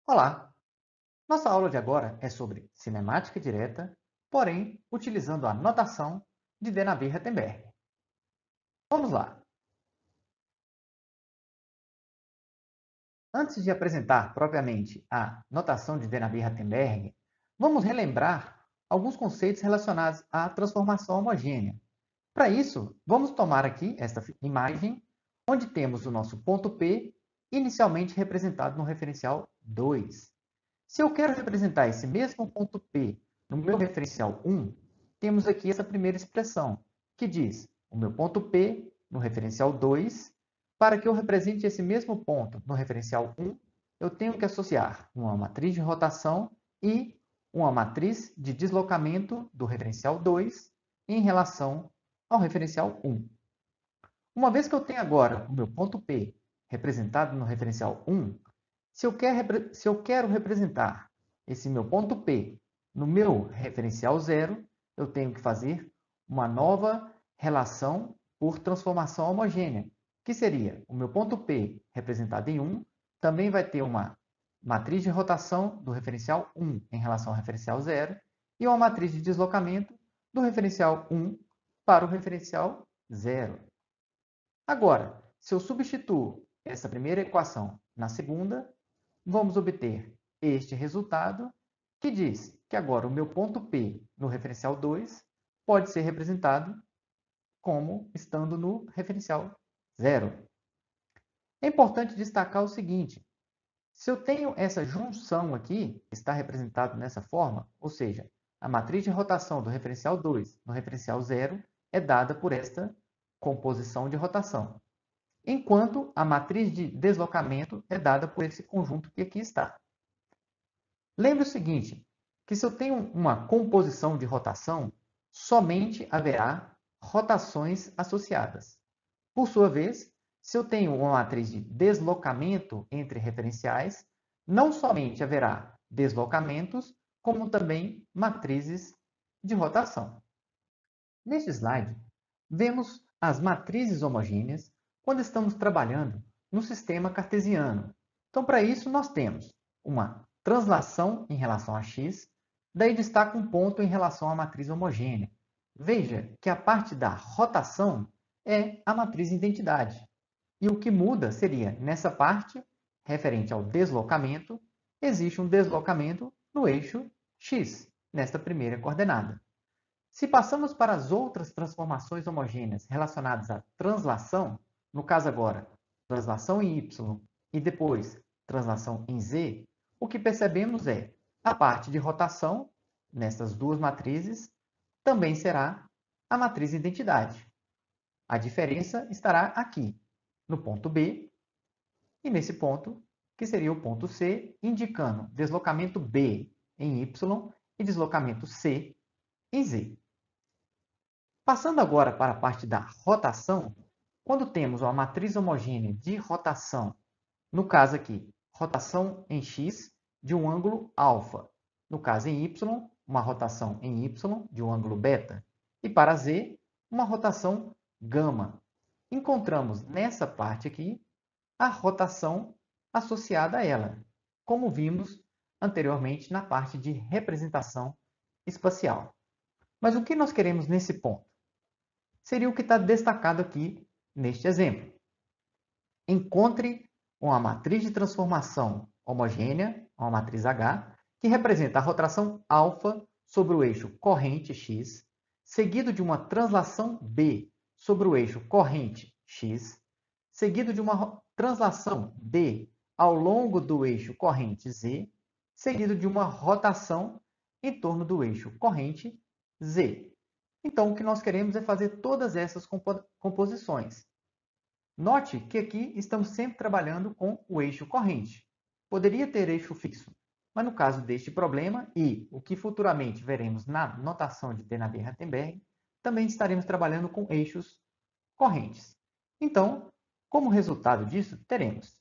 Olá! Nossa aula de agora é sobre cinemática direta, porém utilizando a notação de Denavier-Rattenberg. Vamos lá! Antes de apresentar propriamente a notação de Denavier-Rattenberg, vamos relembrar alguns conceitos relacionados à transformação homogênea. Para isso, vamos tomar aqui esta imagem, onde temos o nosso ponto P, inicialmente representado no referencial 2. Se eu quero representar esse mesmo ponto P no meu referencial 1, temos aqui essa primeira expressão, que diz o meu ponto P no referencial 2. Para que eu represente esse mesmo ponto no referencial 1, eu tenho que associar uma matriz de rotação e uma matriz de deslocamento do referencial 2 em relação ao referencial 1. Uma vez que eu tenho agora o meu ponto P representado no referencial 1, se eu quero representar esse meu ponto P no meu referencial 0, eu tenho que fazer uma nova relação por transformação homogênea, que seria o meu ponto P representado em 1, também vai ter uma matriz de rotação do referencial 1 em relação ao referencial 0 e uma matriz de deslocamento do referencial 1 para o referencial 0. Agora, se eu substituo essa primeira equação na segunda, vamos obter este resultado, que diz que agora o meu ponto P no referencial 2 pode ser representado como estando no referencial 0. É importante destacar o seguinte: se eu tenho essa junção aqui, que está representado nessa forma, ou seja, a matriz de rotação do referencial 2 no referencial 0 é dada por esta composição de rotação, enquanto a matriz de deslocamento é dada por esse conjunto que aqui está. Lembre o seguinte, que se eu tenho uma composição de rotação, somente haverá rotações associadas. Por sua vez, se eu tenho uma matriz de deslocamento entre referenciais, não somente haverá deslocamentos, como também matrizes de rotação. Neste slide, vemos as matrizes homogêneas quando estamos trabalhando no sistema cartesiano. Então, para isso, nós temos uma translação em relação a x, daí destaca um ponto em relação à matriz homogênea. Veja que a parte da rotação é a matriz identidade. E o que muda seria, nessa parte, referente ao deslocamento, existe um deslocamento no eixo x, nesta primeira coordenada. Se passamos para as outras transformações homogêneas relacionadas à translação, no caso agora, translação em y e depois translação em z, o que percebemos é a parte de rotação, nessas duas matrizes, também será a matriz identidade. A diferença estará aqui, no ponto B, e nesse ponto, que seria o ponto C, indicando deslocamento B em y e deslocamento C em z. Passando agora para a parte da rotação, quando temos uma matriz homogênea de rotação, no caso aqui, rotação em x de um ângulo alfa, no caso em y, uma rotação em y de um ângulo beta, e para z, uma rotação gama. Encontramos nessa parte aqui a rotação associada a ela, como vimos anteriormente na parte de representação espacial. Mas o que nós queremos nesse ponto? Seria o que está destacado aqui neste exemplo. Encontre uma matriz de transformação homogênea, uma matriz H, que representa a rotação alfa sobre o eixo corrente x, seguido de uma translação B sobre o eixo corrente x, seguido de uma translação D ao longo do eixo corrente z, seguido de uma rotação em torno do eixo corrente z. Então, o que nós queremos é fazer todas essas composições. Note que aqui estamos sempre trabalhando com o eixo corrente. Poderia ter eixo fixo, mas no caso deste problema, e o que futuramente veremos na notação de Denavier-Rattenberg, também estaremos trabalhando com eixos correntes. Então, como resultado disso, teremos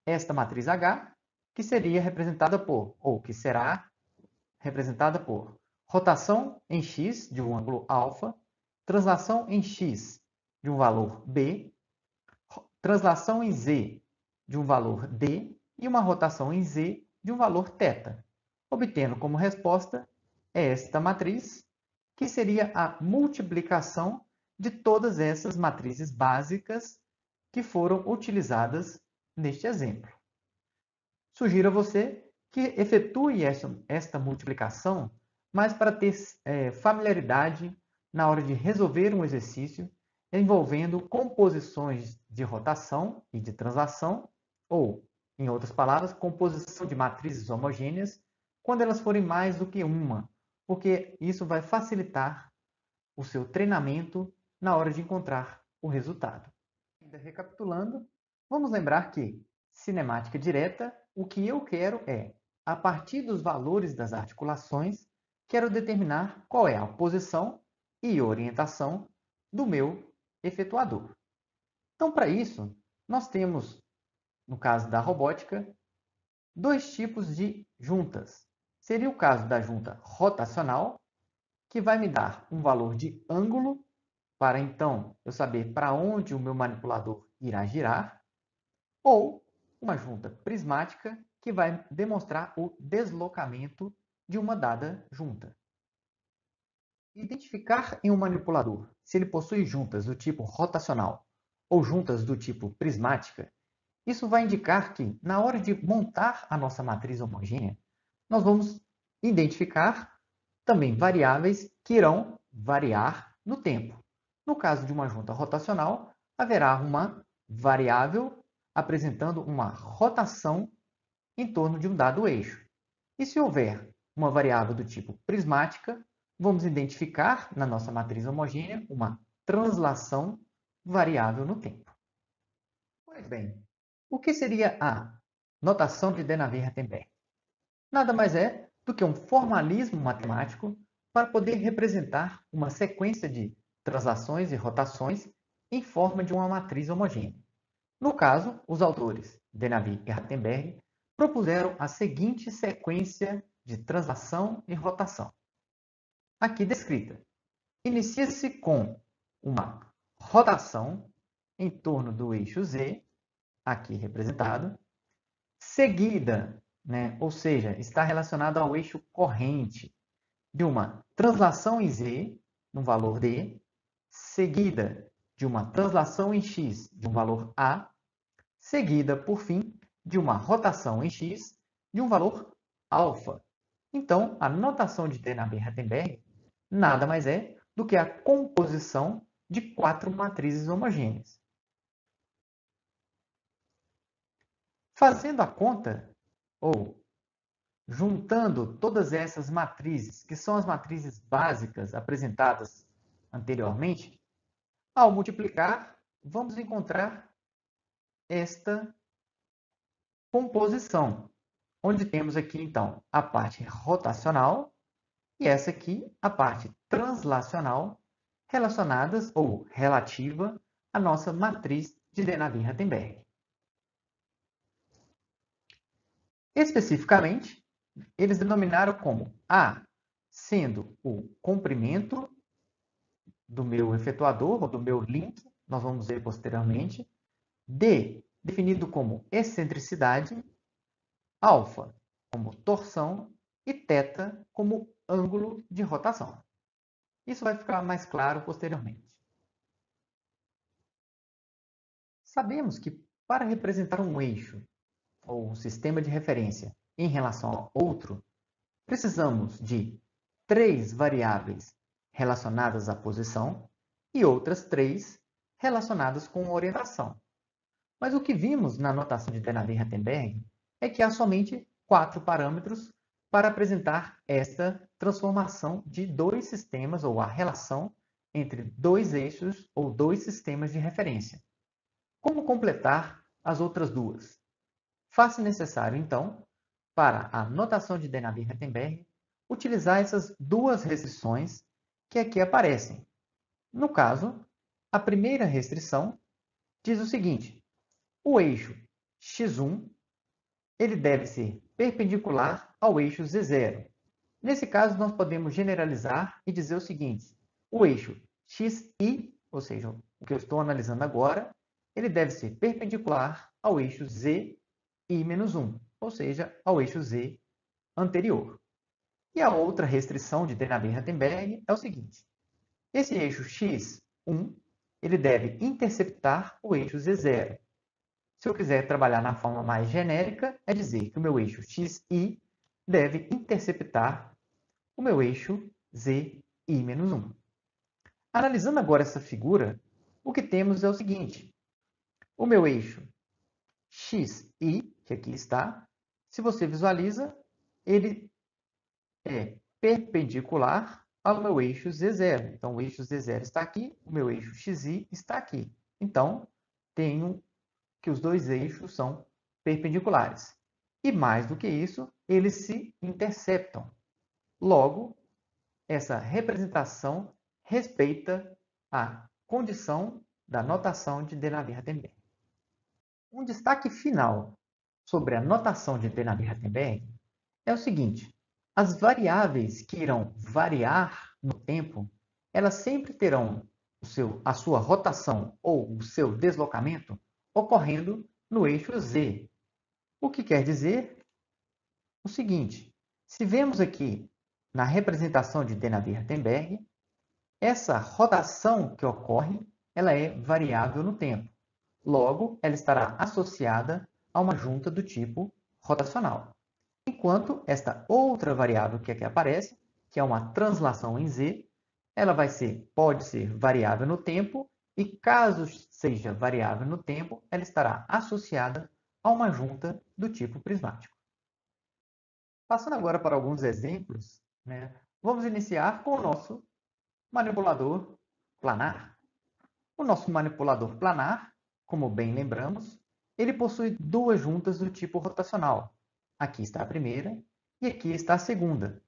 esta matriz H, que seria representada por, ou que será representada por rotação em x de um ângulo alfa, translação em x de um valor b, translação em z de um valor d e uma rotação em z de um valor θ, obtendo como resposta esta matriz, que seria a multiplicação de todas essas matrizes básicas que foram utilizadas neste exemplo. Sugiro a você que efetue esta multiplicação, mas para ter familiaridade na hora de resolver um exercício envolvendo composições de rotação e de translação, ou, em outras palavras, composição de matrizes homogêneas, quando elas forem mais do que uma, porque isso vai facilitar o seu treinamento na hora de encontrar o resultado. Ainda recapitulando, vamos lembrar que cinemática direta, o que eu quero é, a partir dos valores das articulações, quero determinar qual é a posição e orientação do meu efetuador. Então, para isso, nós temos, no caso da robótica, dois tipos de juntas. Seria o caso da junta rotacional, que vai me dar um valor de ângulo, para então eu saber para onde o meu manipulador irá girar, ou uma junta prismática, que vai demonstrar o deslocamento de uma dada junta. Identificar em um manipulador se ele possui juntas do tipo rotacional ou juntas do tipo prismática, isso vai indicar que, na hora de montar a nossa matriz homogênea, nós vamos identificar também variáveis que irão variar no tempo. No caso de uma junta rotacional, haverá uma variável apresentando uma rotação em torno de um dado eixo. E se houver uma variável do tipo prismática, vamos identificar na nossa matriz homogênea uma translação variável no tempo. Pois bem, o que seria a notação de Denavier-Rattenberg? Nada mais é do que um formalismo matemático para poder representar uma sequência de translações e rotações em forma de uma matriz homogênea. No caso, os autores Denavier e Rattenberg propuseram a seguinte sequência de translação e rotação. Aqui descrita. Inicia-se com uma rotação em torno do eixo Z, aqui representado, seguida, ou seja, está relacionada ao eixo corrente, de uma translação em Z, no valor D, seguida de uma translação em X, de um valor A, seguida, por fim, de uma rotação em X, de um valor alfa. Então, a notação de Denavier-Rattenberg nada mais é do que a composição de 4 matrizes homogêneas. Fazendo a conta, ou juntando todas essas matrizes, que são as matrizes básicas apresentadas anteriormente, ao multiplicar, vamos encontrar esta composição, onde temos aqui, então, a parte rotacional e essa aqui, a parte translacional, relacionadas ou relativa à nossa matriz de Denavier-Rattenberg. Especificamente, eles denominaram como A sendo o comprimento do meu efetuador, ou do meu link, nós vamos ver posteriormente, D definido como excentricidade, alfa como torção e θ como ângulo de rotação. Isso vai ficar mais claro posteriormente. Sabemos que para representar um eixo ou um sistema de referência em relação a outro, precisamos de 3 variáveis relacionadas à posição e outras 3 relacionadas com a orientação. Mas o que vimos na notação de Denavier-Rattenberg é que há somente 4 parâmetros para apresentar esta transformação de 2 sistemas, ou a relação entre 2 eixos ou 2 sistemas de referência. Como completar as outras duas? Faz-se necessário, então, para a notação de Denavier-Rattenberg, utilizar essas duas restrições que aqui aparecem. No caso, a primeira restrição diz o seguinte: o eixo x1 ele deve ser perpendicular ao eixo z0. Nesse caso, nós podemos generalizar e dizer o seguinte: o eixo xi, ou seja, o que eu estou analisando agora, ele deve ser perpendicular ao eixo zi-1. ou seja, ao eixo z anterior. E a outra restrição de Denavier-Rattenberg é o seguinte: esse eixo x1 ele deve interceptar o eixo z0. Se eu quiser trabalhar na forma mais genérica, é dizer que o meu eixo xi deve interceptar o meu eixo zi-1. Analisando agora essa figura, o que temos é o seguinte: o meu eixo xi, que aqui está, se você visualiza, ele é perpendicular ao meu eixo z0. Então, o eixo z0 está aqui, o meu eixo xi está aqui. Então, tenho que os dois eixos são perpendiculares. E mais do que isso, eles se interceptam. Logo, essa representação respeita a condição da notação de Denavier-Rattenberg. Um destaque final sobre a notação de Denavier-Rattenberg é o seguinte: as variáveis que irão variar no tempo, elas sempre terão a sua rotação ou o seu deslocamento ocorrendo no eixo z. O que quer dizer o seguinte: se vemos aqui na representação de Denavier-Rattenberg, essa rotação que ocorre, ela é variável no tempo. Logo, ela estará associada a uma junta do tipo rotacional. Enquanto esta outra variável que aqui aparece, que é uma translação em z, ela pode ser variável no tempo e, caso seja variável no tempo, ela estará associada a uma junta do tipo prismático. Passando agora para alguns exemplos, vamos iniciar com o nosso manipulador planar. O nosso manipulador planar, como bem lembramos, ele possui duas juntas do tipo rotacional. Aqui está a primeira e aqui está a segunda.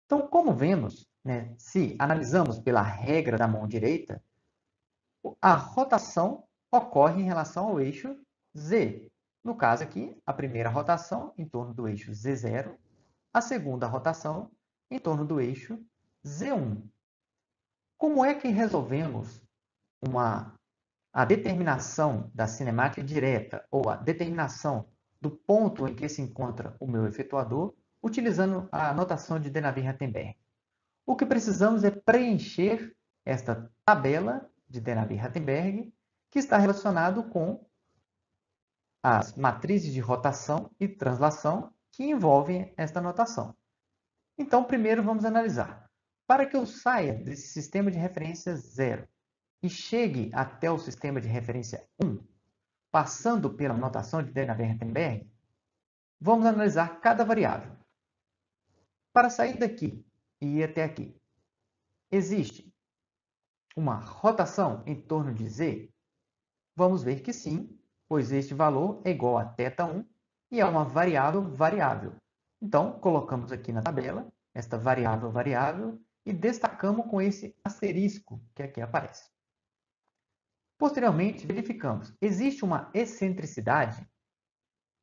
Então, como vemos, se analisamos pela regra da mão direita, a rotação ocorre em relação ao eixo z. No caso aqui, a primeira rotação em torno do eixo z0, a segunda rotação em torno do eixo z1. Como é que resolvemos a determinação da cinemática direta ou a determinação do ponto em que se encontra o meu efetuador, utilizando a notação de Denavier-Rattenberg? O que precisamos é preencher esta tabela de Denavier-Rattenberg, que está relacionado com as matrizes de rotação e translação que envolvem esta notação. Então, primeiro vamos analisar. Para que eu saia desse sistema de referência 0 e chegue até o sistema de referência 1, passando pela notação de Denavier-Rattenberg, vamos analisar cada variável. Para sair daqui e ir até aqui, existe uma rotação em torno de z? Vamos ver que sim, pois este valor é igual a θ1 e é uma variável. Então, colocamos aqui na tabela esta variável e destacamos com esse asterisco que aqui aparece. Posteriormente, verificamos, existe uma excentricidade?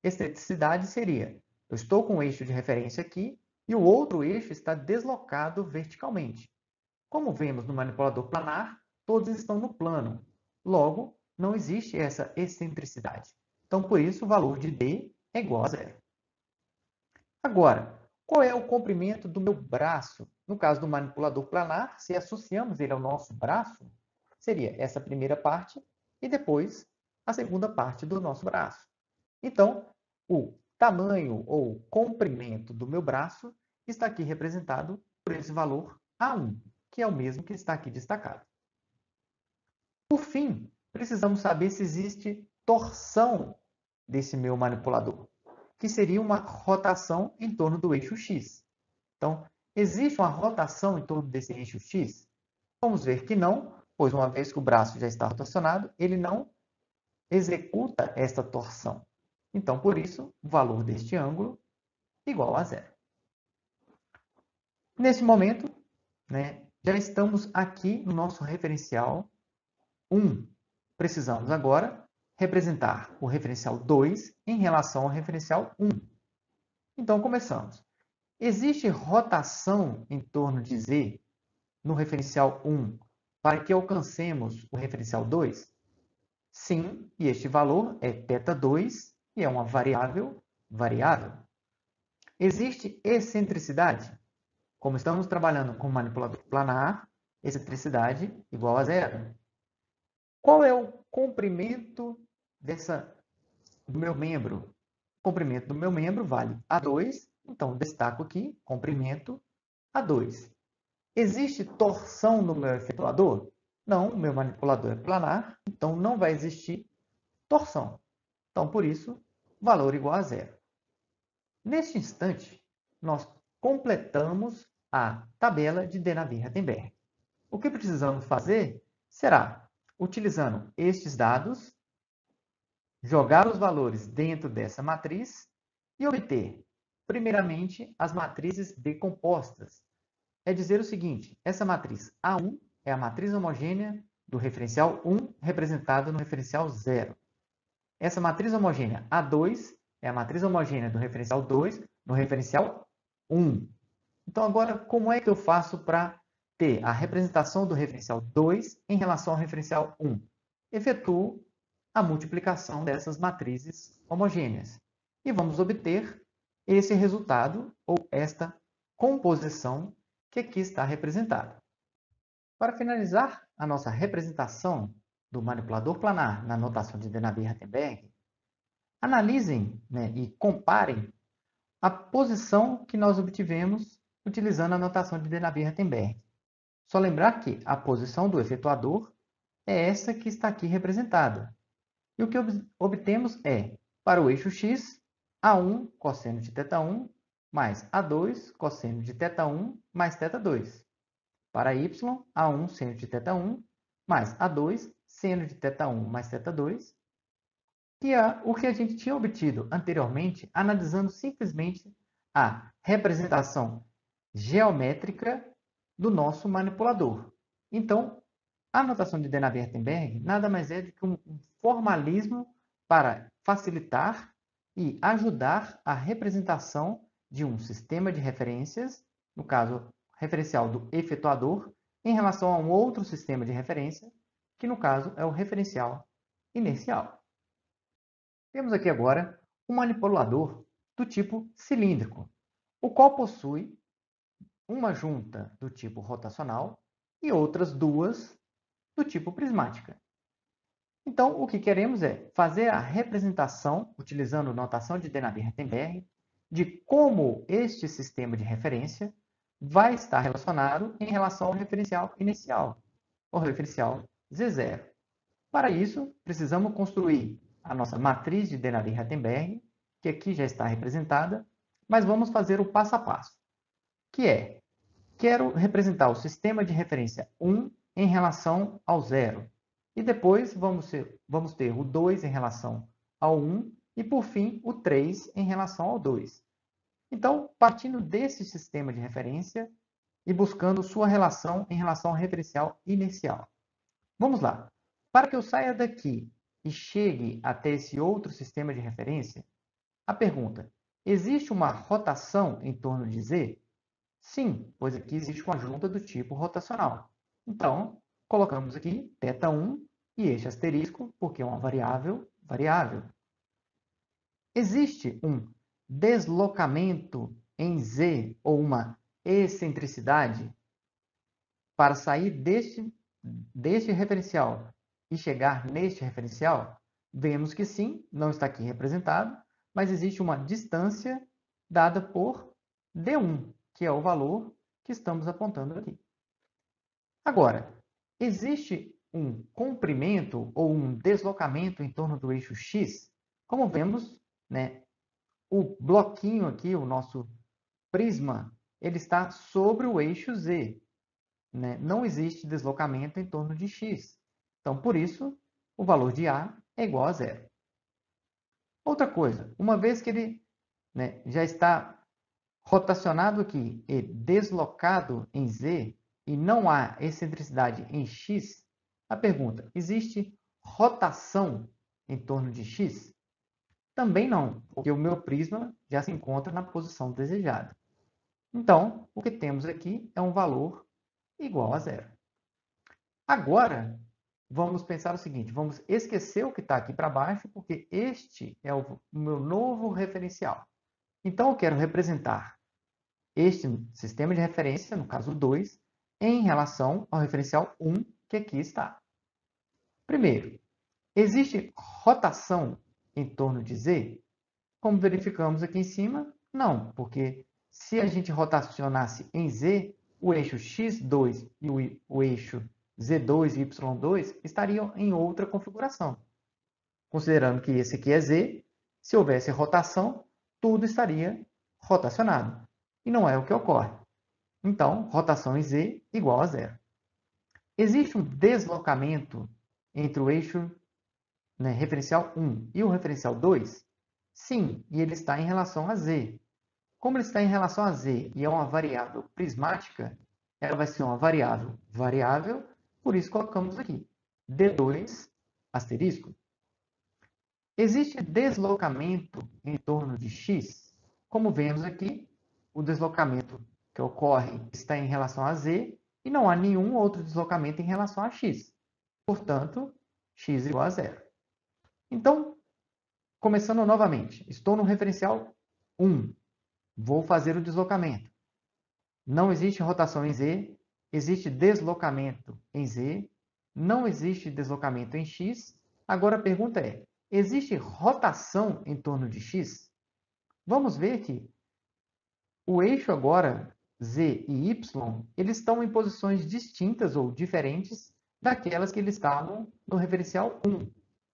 Excentricidade seria, eu estou com o eixo de referência aqui e o outro eixo está deslocado verticalmente. Como vemos no manipulador planar, todos estão no plano. Logo, não existe essa excentricidade. Então, por isso, o valor de D é igual a zero. Agora, qual é o comprimento do meu braço? No caso do manipulador planar, se associamos ele ao nosso braço, seria essa primeira parte e depois a segunda parte do nosso braço. Então, o tamanho ou comprimento do meu braço está aqui representado por esse valor A1, que é o mesmo que está aqui destacado. Por fim, precisamos saber se existe torção desse meu manipulador, que seria uma rotação em torno do eixo X. Então, existe uma rotação em torno desse eixo X? Vamos ver que não, pois uma vez que o braço já está rotacionado, ele não executa esta torção. Então, por isso, o valor deste ângulo é igual a zero. Nesse momento, já estamos aqui no nosso referencial 1. Precisamos agora representar o referencial 2 em relação ao referencial 1. Então, começamos. Existe rotação em torno de z no referencial 1 para que alcancemos o referencial 2? Sim, e este valor é θ2, e é uma variável variável? Existe excentricidade? Como estamos trabalhando com manipulador planar, excentricidade igual a zero. Qual é o comprimento do meu membro? O comprimento do meu membro vale A2, então destaco aqui, comprimento A2. Existe torção no meu efetuador? Não, o meu manipulador é planar, então não vai existir torção. Então, por isso, valor igual a zero. Neste instante, nós completamos a tabela de Denavier-Rattenberg. O que precisamos fazer será, utilizando estes dados, jogar os valores dentro dessa matriz e obter, primeiramente, as matrizes decompostas. É dizer o seguinte, essa matriz A1 é a matriz homogênea do referencial 1 representada no referencial 0. Essa matriz homogênea A2 é a matriz homogênea do referencial 2 no referencial 1. Então, agora, como é que eu faço para ter a representação do referencial 2 em relação ao referencial 1? Efetuo a multiplicação dessas matrizes homogêneas. E vamos obter esse resultado, ou esta composição que aqui está representada. Para finalizar a nossa representação do manipulador planar na notação de Denavier-Rattenberg, analisem, e comparem a posição que nós obtivemos utilizando a notação de Denavier-Rattenberg. Só lembrar que a posição do efetuador é essa que está aqui representada. E o que obtemos é, para o eixo x, A1 cosseno de θ1 mais A2 cosseno de θ1 mais θ2. Para y, A1 seno de θ1 mais A2 seno de θ1 mais θ2, que é o que a gente tinha obtido anteriormente, analisando simplesmente a representação geométrica do nosso manipulador. Então, a notação de Denavier-Rattenberg nada mais é do que um formalismo para facilitar e ajudar a representação de um sistema de referências, no caso, referencial do efetuador, em relação a um outro sistema de referência, que no caso é o referencial inercial. Temos aqui agora um manipulador do tipo cilíndrico, o qual possui uma junta do tipo rotacional e outras duas do tipo prismática. Então, o que queremos é fazer a representação, utilizando notação de Denavier-Rattenberg, de como este sistema de referência vai estar relacionado em relação ao referencial inicial, o referencial Z0. Para isso, precisamos construir a nossa matriz de Denavier-Rattenberg, que aqui já está representada, mas vamos fazer o passo a passo, que é, quero representar o sistema de referência 1 em relação ao 0. E depois vamos ter o 2 em relação ao 1 e, por fim, o 3 em relação ao 2. Então, partindo desse sistema de referência e buscando sua relação em relação ao referencial inicial. Vamos lá. Para que eu saia daqui e chegue até esse outro sistema de referência, a pergunta, existe uma rotação em torno de Z? Sim, pois aqui existe uma junta do tipo rotacional. Então, colocamos aqui θ1 e este asterisco, porque é uma variável. Existe um deslocamento em Z ou uma excentricidade para sair deste referencial e chegar neste referencial? Vemos que sim, não está aqui representado, mas existe uma distância dada por D1, que é o valor que estamos apontando aqui. Agora, existe um comprimento ou um deslocamento em torno do eixo X? Como vemos, o bloquinho aqui, o nosso prisma, ele está sobre o eixo Z. Não existe deslocamento em torno de X. Então, por isso, o valor de A é igual a zero. Outra coisa, uma vez que ele já está rotacionado aqui e deslocado em Z, e não há excentricidade em X, a pergunta, existe rotação em torno de X? Também não, porque o meu prisma já se encontra na posição desejada. Então, o que temos aqui é um valor igual a zero. Agora, vamos pensar o seguinte, vamos esquecer o que está aqui para baixo, porque este é o meu novo referencial. Então, eu quero representar este sistema de referência, no caso 2, em relação ao referencial 1, que aqui está. Primeiro, existe rotação em torno de Z? Como verificamos aqui em cima, não, porque se a gente rotacionasse em Z, o eixo x2 e o eixo z2 e y2 estariam em outra configuração. Considerando que esse aqui é Z, se houvesse rotação, tudo estaria rotacionado. E não é o que ocorre. Então, rotação em Z igual a zero. Existe um deslocamento entre o eixo referencial 1 e o referencial 2? Sim, e ele está em relação a Z. Como ele está em relação a Z e é uma variável prismática, ela vai ser uma variável variável, por isso colocamos aqui D2 asterisco. Existe deslocamento em torno de x? Como vemos aqui, o deslocamento que ocorre está em relação a z e não há nenhum outro deslocamento em relação a x. Portanto, x igual a zero. Então, começando novamente, estou no referencial 1. Vou fazer o deslocamento. Não existe rotação em z, existe deslocamento em z, não existe deslocamento em x. Agora a pergunta é, existe rotação em torno de x? Vamos ver que o eixo agora, z e y, eles estão em posições distintas ou diferentes daquelas que eles estavam no referencial 1.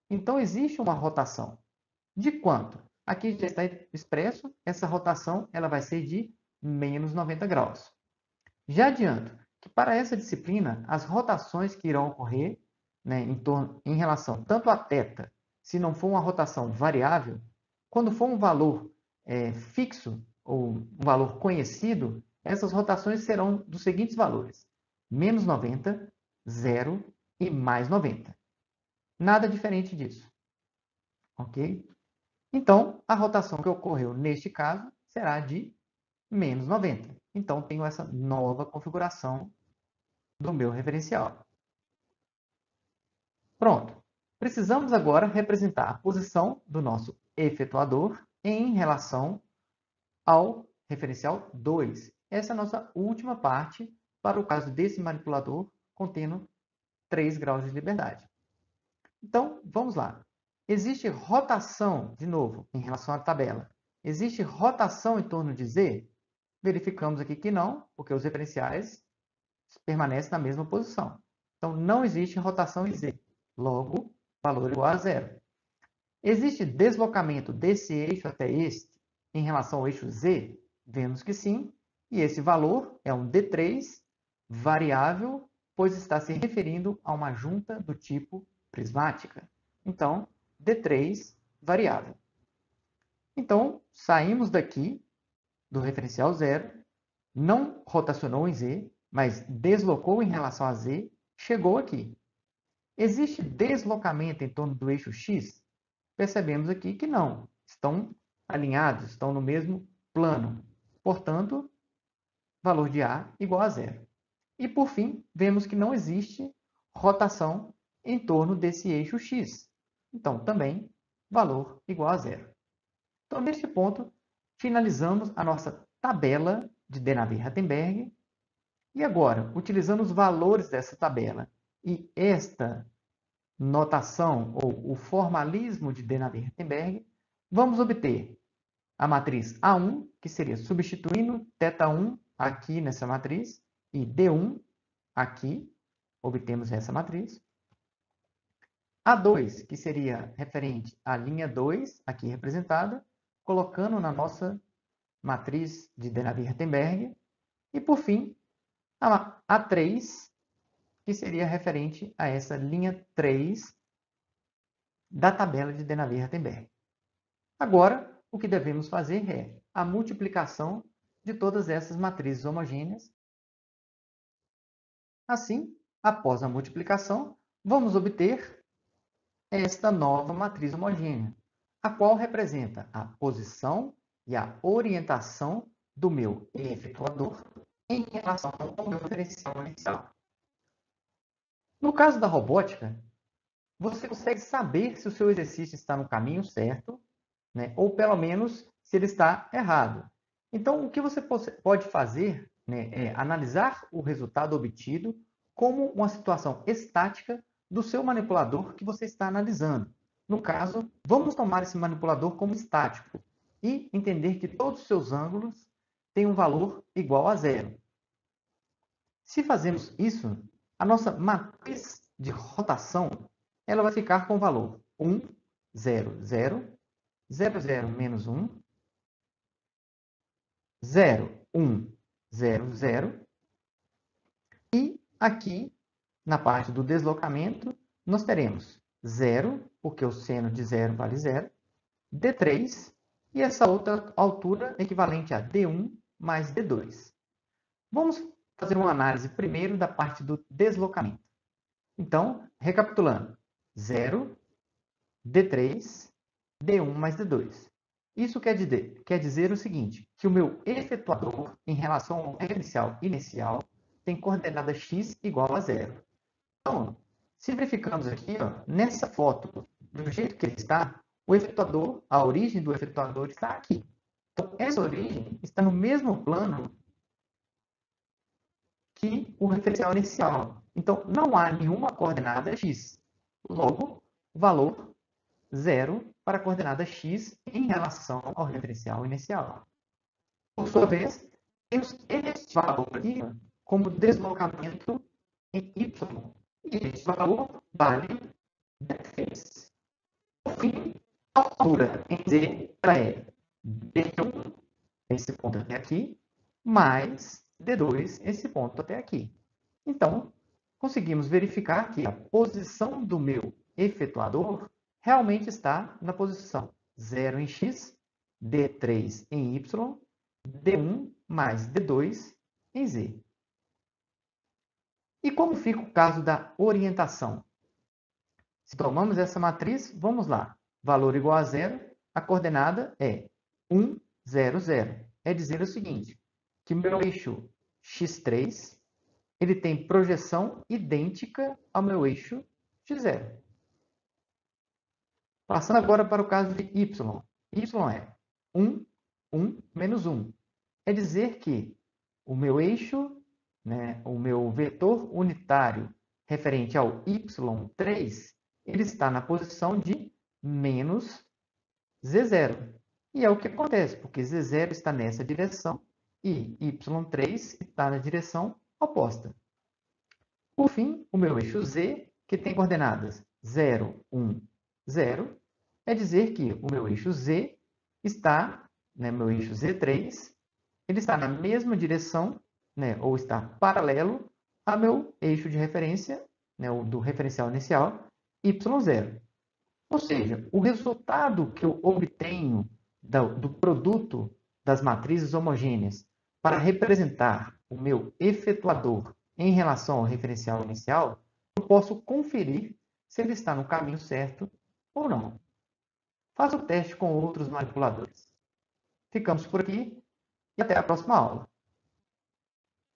Então, existe uma rotação. De quanto? Aqui já está expresso, essa rotação ela vai ser de menos 90 graus. Já adianto que para essa disciplina, as rotações que irão ocorrer em relação tanto a θ, se não for uma rotação variável, quando for um valor fixo ou um valor conhecido, essas rotações serão dos seguintes valores: menos 90, 0 e mais 90. Nada diferente disso. Ok? Então, a rotação que ocorreu neste caso será de menos 90. Então, tenho essa nova configuração do meu referencial. Pronto. Precisamos agora representar a posição do nosso efetuador em relação ao referencial 2. Essa é a nossa última parte para o caso desse manipulador contendo 3 graus de liberdade. Então, vamos lá. Existe rotação, de novo, em relação à tabela. Existe rotação em torno de Z? Verificamos aqui que não, porque os referenciais permanecem na mesma posição. Então, não existe rotação em Z. Logo, valor igual a zero. Existe deslocamento desse eixo até este em relação ao eixo Z? Vemos que sim. E esse valor é um D3 variável, pois está se referindo a uma junta do tipo prismática. Então, D3 variável. Então, saímos daqui do referencial zero, não rotacionou em Z, mas deslocou em relação a Z, chegou aqui. Existe deslocamento em torno do eixo X? Percebemos aqui que não. Estão alinhados, estão no mesmo plano. Portanto, valor de A igual a zero. E, por fim, vemos que não existe rotação em torno desse eixo X. Então, também, valor igual a zero. Então, neste ponto, finalizamos a nossa tabela de Denavier-Rattenberg. E agora, utilizando os valores dessa tabela e esta notação ou o formalismo de Denavier-Rattenberg, vamos obter a matriz A1, que seria substituindo θ1 aqui nessa matriz, e D1 aqui, obtemos essa matriz. A2, que seria referente à linha 2, aqui representada, colocando na nossa matriz de Denavier-Rattenberg. E, por fim, a A3, que seria referente a essa linha 3 da tabela de Denavier-Rattenberg. Agora, o que devemos fazer é a multiplicação de todas essas matrizes homogêneas. Assim, após a multiplicação, vamos obter esta nova matriz homogênea, a qual representa a posição e a orientação do meu efetuador em relação ao meu referencial inicial. No caso da robótica, você consegue saber se o seu exercício está no caminho certo, né, ou pelo menos se ele está errado. Então, o que você pode fazer, né, é analisar o resultado obtido como uma situação estática do seu manipulador que você está analisando. No caso, vamos tomar esse manipulador como estático e entender que todos os seus ângulos têm um valor igual a zero. Se fazemos isso, a nossa matriz de rotação ela vai ficar com o valor 1, 0, 0, 0, 0, menos 1, 0, 1, 0, 0. E aqui, na parte do deslocamento, nós teremos 0, porque o seno de 0 vale 0, D3, e essa outra altura equivalente a D1 mais D2. Vamos fazer uma análise primeiro da parte do deslocamento. Então, recapitulando, 0, D3, D1 mais D2. Isso quer dizer o seguinte, que o meu efetuador em relação ao referencial inicial tem coordenada x igual a 0. Então, se verificamos aqui, ó, nessa foto, do jeito que ele está, o efetuador, a origem do efetuador está aqui. Então, essa origem está no mesmo plano que o referencial inicial. Então, não há nenhuma coordenada x. Logo, o valor 0 para a coordenada x em relação ao referencial inicial. Por sua vez, temos este valor aqui como deslocamento em y. E este valor vale 10. Por fim, a altura em z é d1, esse ponto até aqui, mais d2, esse ponto até aqui. Então, conseguimos verificar que a posição do meu efetuador realmente está na posição 0 em x, d3 em y, d1 mais d2 em z. E como fica o caso da orientação? Se tomamos essa matriz, vamos lá. Valor igual a zero, a coordenada é 1, 0, 0. É dizer o seguinte, que o meu eixo x3 ele tem projeção idêntica ao meu eixo x0. Passando agora para o caso de y. Y é 1, 1, menos 1. É dizer que o meu eixo, né, o meu vetor unitário referente ao y3, ele está na posição de menos z0. E é o que acontece, porque z0 está nessa direção e y3 está na direção oposta. Por fim, o meu eixo z, que tem coordenadas 0, 1, 0, é dizer que o meu eixo z está, né, meu eixo z3, ele está na mesma direção, né, ou está paralelo ao meu eixo de referência, né, o do referencial inicial, y0. Ou seja, o resultado que eu obtenho do produto das matrizes homogêneas para representar o meu efetuador em relação ao referencial inicial, eu posso conferir se ele está no caminho certo ou não. Faça o teste com outros manipuladores. Ficamos por aqui e até a próxima aula.